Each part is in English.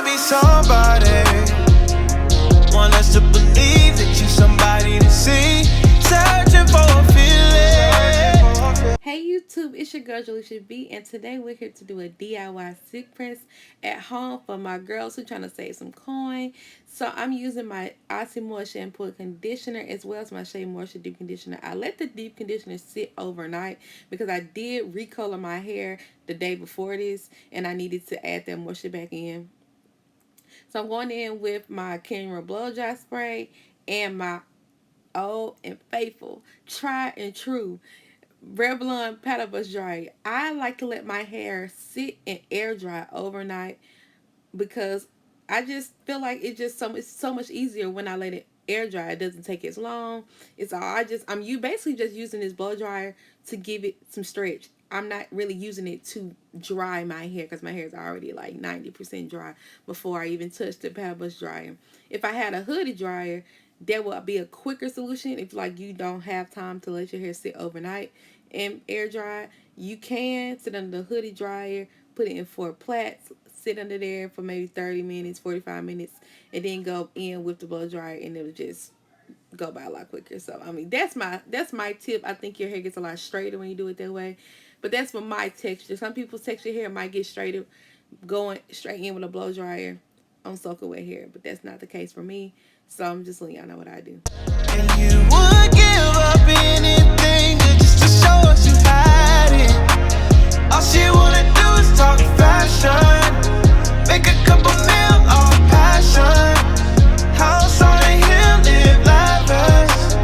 wanna be somebody. Want us to believe that you somebody to see. Searching for a feeling. Hey YouTube, it's your girl Jaleisha B, and today we're here to do a DIY silk press at home for my girls who trying to save some coin. So I'm using my Aussie Moore shampoo and conditioner as well as my Shea Moisture deep conditioner. I let the deep conditioner sit overnight because I did recolor my hair the day before this, and I needed to add that moisture back in. So I'm going in with my Camera Blow Dry Spray and my old and faithful, tried and true Revlon paddle brush dryer. I like to let my hair sit and air dry overnight because I just feel like it's so much easier when I let it air dry. It doesn't take as long. It's all I'm you basically just using this blow dryer to give it some stretch. I'm not really using it to dry my hair because my hair is already like 90% dry before I even touch the paddle brush dryer. If I had a hoodie dryer, that would be a quicker solution. If like you don't have time to let your hair sit overnight and air dry, you can sit under the hoodie dryer, put it in 4 plaits, sit under there for maybe 30 minutes, 45 minutes, and then go in with the blow dryer, and it'll just go by a lot quicker. So I mean that's my tip. I think your hair gets a lot straighter when you do it that way. But that's for my texture. Some people's texture hair might get straighter going straight in with a blow dryer on soaking wet hair, but that's not the case for me. So I'm just letting y'all know what I do. And you would give up anything just to show us you had it. All she wanna do is talk fashion. Make a couple mil off passion. House on a hill, live lavish,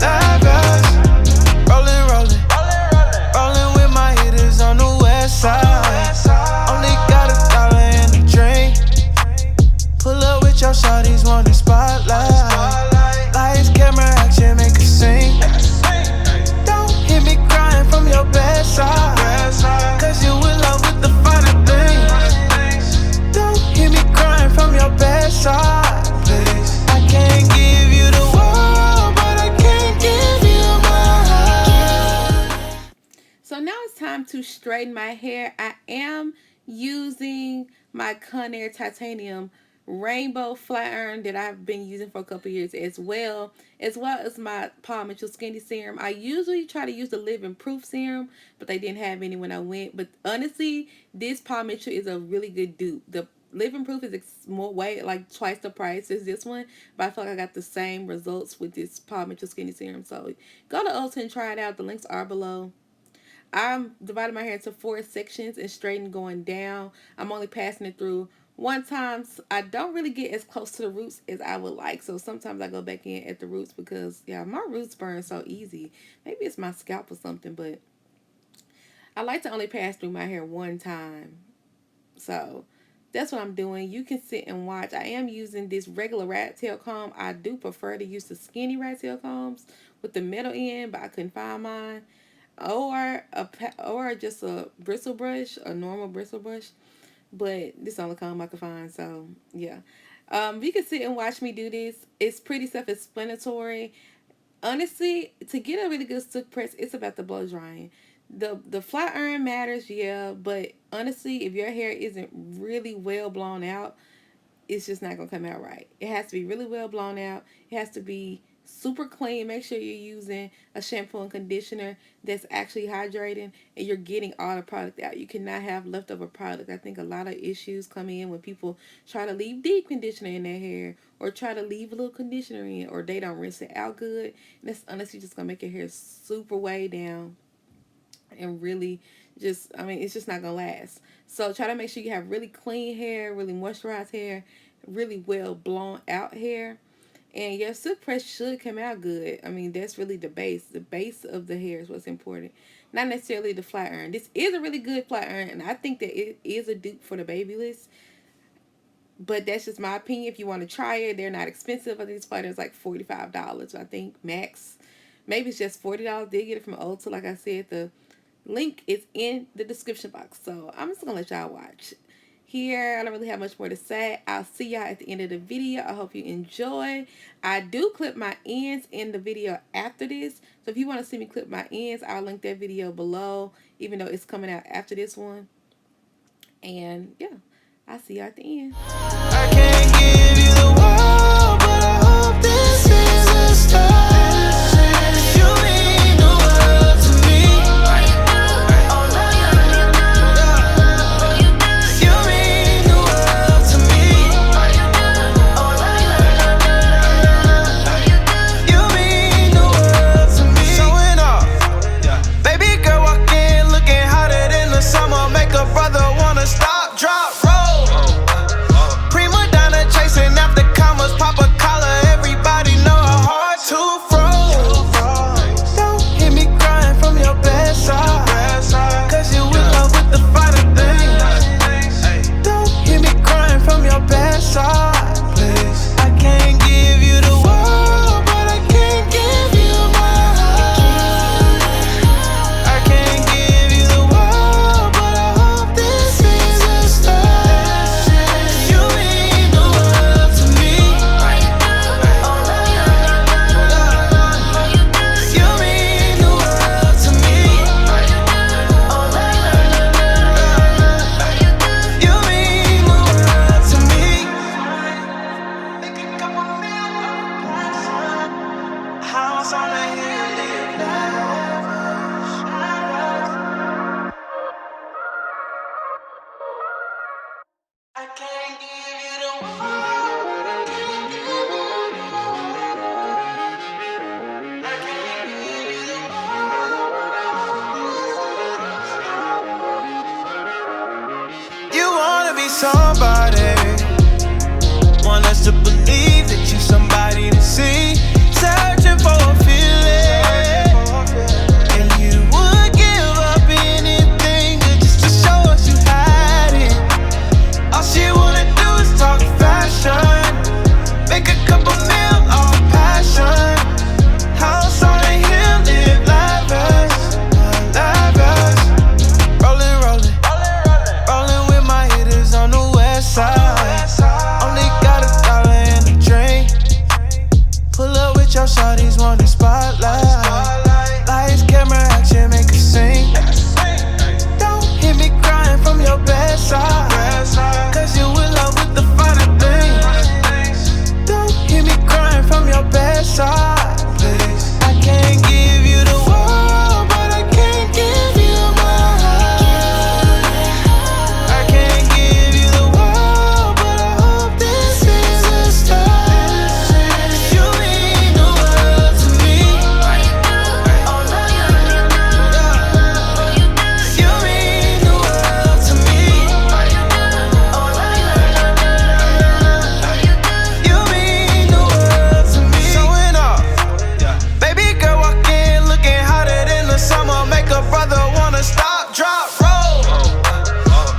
lavish. Rolling with my hitters on the west side. Only got $1 in the drink. Pull up with your shawties, want the spotlight. Lights, camera, action, make a sing. Don't hear me crying from your bedside, cause you in love with the finer things. Don't hear me crying from your bedside, please. I can't give you the world, but I can't give you my heart. So now it's time to straighten my hair. I am using my Conair Titanium Rainbow Flat Iron that I've been using for a couple years as well as my Paul Mitchell Skinny Serum. I usually try to use the Living Proof Serum, but they didn't have any when I went. But honestly, this Paul Mitchell is a really good dupe. The Living Proof is more weight, like twice the price as this one, but I feel like I got the same results with this Paul Mitchell Skinny Serum. So go to Ulta and try it out. The links are below. I'm dividing my hair into 4 sections and straighten going down. I'm only passing it through one time. I don't really get as close to the roots as I would like. So sometimes I go back in at the roots because, yeah, my roots burn so easy. Maybe it's my scalp or something, but I like to only pass through my hair one time. So that's what I'm doing. You can sit and watch. I am using this regular rat tail comb. I do prefer to use the skinny rat tail combs with the metal end, but I couldn't find mine. Or just a bristle brush, a normal bristle brush. But this is the only comb I could find. So yeah, you can sit and watch me do this. It's pretty self-explanatory. Honestly, to get a really good silk press, it's about the blow drying. The flat iron matters, yeah, but honestly, if your hair isn't really well blown out, it's just not gonna come out right. It has to be really well blown out. It has to be super clean. Make sure you're using a shampoo and conditioner that's actually hydrating and you're getting all the product out. You cannot have leftover product. I think a lot of issues come in when people try to leave deep conditioner in their hair or try to leave a little conditioner in, or they don't rinse it out good. And that's honestly just gonna make your hair super way down and really just, I mean, it's just not gonna last. So try to make sure you have really clean hair, really moisturized hair, really well blown out hair, and your silk press should come out good. I mean, that's really the base. The base of the hair is what's important, not necessarily the flat iron. This is a really good flat iron, and I think that it is a dupe for the Babyliss. But that's just my opinion. If you want to try it, they're not expensive. I think this flat iron is like $45, I think, max. Maybe it's just $40. They get it from Ulta. Like I said, the link is in the description box. So I'm just going to let y'all watch. Here, I don't really have much more to say. I'll see y'all at the end of the video. I hope you enjoy. I do clip my ends in the video after this. So if you want to see me clip my ends, I'll link that video below, even though it's coming out after this one. And yeah, I'll see you at the end. I can't give you the world, but I hope this is a start. You mean the world to me. You mean the world to me. You mean the world to me. Showing off. Baby girl walk in looking hotter than the summer. Make a brother wanna stop, drop, roll. Prima donna chasing after commas. Pop a collar, everybody know her hard to froze. Don't hear me crying from your bedside, cause you in love with the finer things. Don't hear me crying from your bedside, please. I can't give you the world, but I can't give you my heart. I can't give you the world, but I hope this is a start. You mean the world to me. You mean the world to me. You mean the world to me. Make a couple million house on the hill, live lavish. I can't give you the world. I can't give you the world. You wanna be somebody, want us to believe that you somebody to see, searching for a feeling, and you would give up anything just to show us you had it. All she wanna do is talk fashion, make a couple mil off passion. House on the hill, live lavish, lavish. Rollin', rollin', rollin' with my hitters on the west side. Only got $1 in the drink. Pull up with your shawties, want the spotlight. Lights, camera, action, make us sing. Don't hear me crying from your bedside, cause you in love with the finer things. Don't hear me crying from your bedside, please. I can't give you the world, but I can't give you my heart. I can't give you the world, but I hope this is a start. You mean the world to me. You mean the world to me. You mean the world to me. Showing off. Baby girl walk in looking hotter than the summer. Make a brother wanna stop, drop, roll.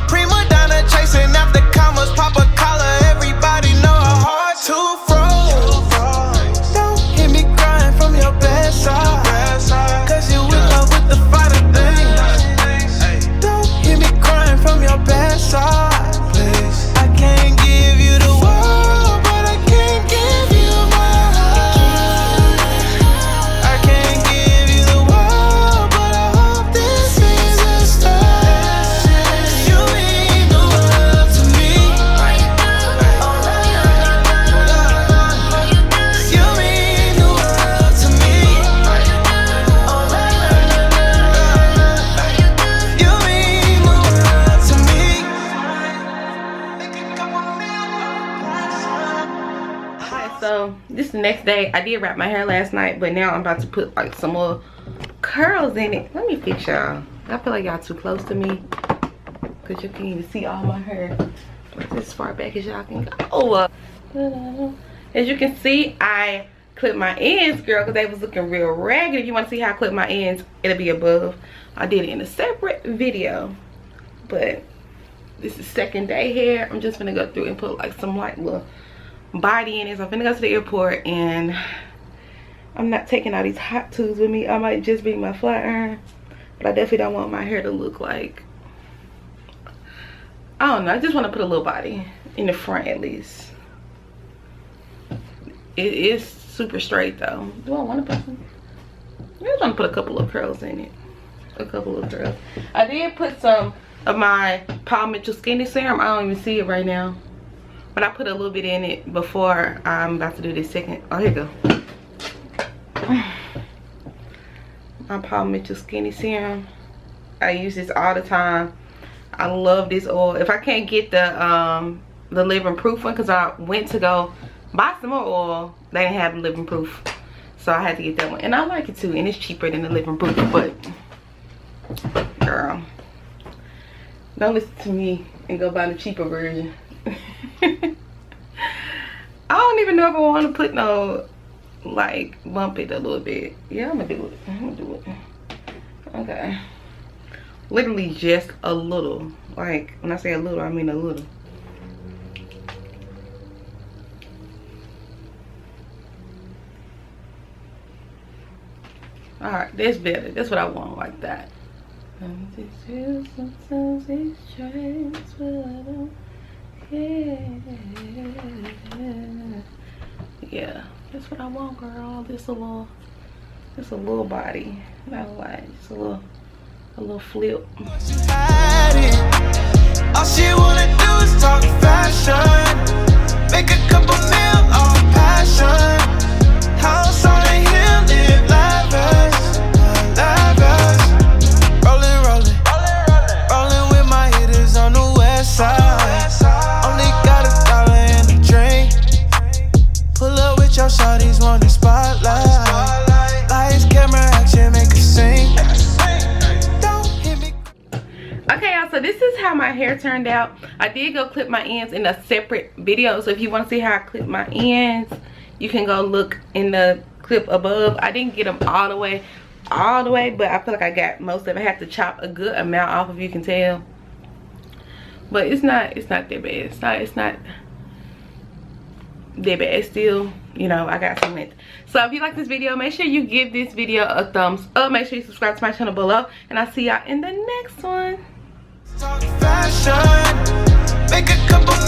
Prima donna chasing after commas. Pop a collar, everybody know her hard to froze. Don't hear me crying from your bedside, cause you in love with the finer things. Don't hear me crying from your bedside, please. I can't give you the world, but I can't give you my heart. I can't give you the world, but I hope this is a start. You mean the world to me. You mean the world to me. You mean the world to me. Alright, so this is the next day. I did wrap my hair last night, but now I'm about to put like some more curls in it. Let me fix y'all. I feel like y'all too close to me, because you can't even see all my hair. Like as far back as y'all can go. As you can see, I clipped my ends, girl, because they was looking real ragged. If you want to see how I clip my ends, it'll be above. I did it in a separate video, but this is second day hair. I'm just gonna go through and put like some like little body in it. So I'm finna go to the airport, and I'm not taking all these hot tools with me. I might just bring my flat iron, but I definitely don't want my hair to look like, I don't know. I just want to put a little body in the front at least. It is super straight though. Do I want to put some? I just want to put a couple of curls in it. A couple of curls. I did put some of my Paul Mitchell Skinny Serum. I don't even see it right now, but I put a little bit in it before I'm about to do this second. Oh, here you go. My Paul Mitchell Skinny Serum. I use this all the time. I love this oil. If I can't get the living proof one, because I went to go buy some more oil, they didn't have the living proof, so I had to get that one, and I like it too, and it's cheaper than the living proof. But girl, don't listen to me and go buy the cheaper version. I don't even know if I want to put no, like, bump it a little bit. Yeah, I'm gonna do it. I'm gonna do it. Okay, literally just a little. Like, when I say a little, I mean a little. All right, that's better. That's what I want, like that. Sometimes it's strange, but I don't care. Yeah, that's what I want, girl. Just a little body, not a lot. Just a little flip. All she wanna do is talk fashion, make a couple mil off passion. House on a hill, live lavish, lavish. Rolling with my hitters on the west side. Only got $1 in the drink. Pull up with your shawties, want the spotlight. Lights, camera, action, make a sing. Don't hit me. Okay, y'all, so this is how my hair turned out. I did go clip my ends in a separate video, so if you want to see how I clip my ends, you can go look in the clip above. I didn't get them all the way, but I feel like I got most of it. I have to chop a good amount off, if you can tell, but it's not that bad. It's not that bad. It's still, you know, I got some length. So if you like this video, make sure you give this video a thumbs up. Make sure you subscribe to my channel below, and I'll see y'all in the next one. Talk fashion, make a couple